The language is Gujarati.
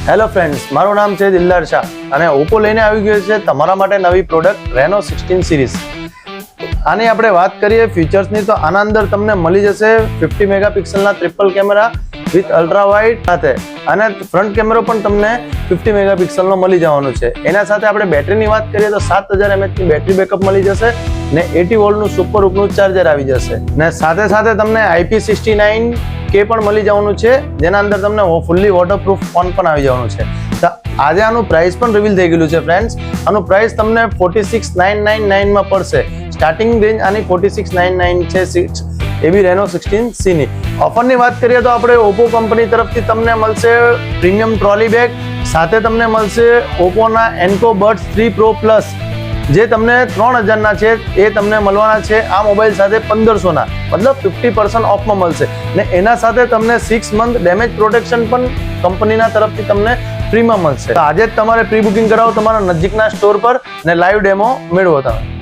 હેલો ફ્રેન્ડ્સ, મારું નામ છે દિલદાર શાહ અને ઓપ્પો લઈને આવી ગયો છે તમારા માટે નવી પ્રોડક્ટ રેનો 16 સિરીઝ. આની આપણે વાત કરીએ ફીચર્સની તો આના અંદર તમને મળી જશે 50 મેગાપિક્સલના triple camera with ultra wide સાથે, અને ફ્રન્ટ કેમેરો પણ તમને 50 મેગાપિક્સલનો મળી જવાનો છે. એના સાથે આપણે બેટરીની વાત કરીએ તો 7000 mAhની બેટરી બેકઅપ મળી જશે ને 80 વોલ્ટનું સુપર ઉપનું ચાર્જર આવી જશે ને સાથે સાથે તમને IP69K પણ મળી જવાનું છે, જેના અંદર તમને ફૂલ્લી વોટરપ્રૂફ ફોન પણ આવી જવાનું છે. તો આજે આનું પ્રાઇસ પણ રિવીલ થઈ ગયેલું છે ફ્રેન્ડ્સ. આનું પ્રાઇસ તમને 46999 માં પડશે. સ્ટાર્ટિંગ રેન્જ આની 46999 છે એવી રેનો 16C ની. ઓફરની વાત કરીએ તો આપણે ઓપ્પો કંપની તરફથી તમને મળશે પ્રીમિયમ ટ્રોલી બેગ, સાથે તમને મળશે ઓપ્પોના એન્કો બડ્સ 3 Pro Plus જે તમને 3000ના છે, એ તમને મળવાના છે આ મોબાઈલ સાથે 1500ના, મતલબ 50% ઓફમાં મળશે ને એના સાથે તમને 6 મંથ ડેમેજ પ્રોટેક્શન પણ કંપનીના તરફથી તમને ફ્રીમાં મળશે. તો આજે જ તમારે પ્રી બુકિંગ કરાવો તમારા નજીકના સ્ટોર પર ને લાઈવ ડેમો મેળવો તમે.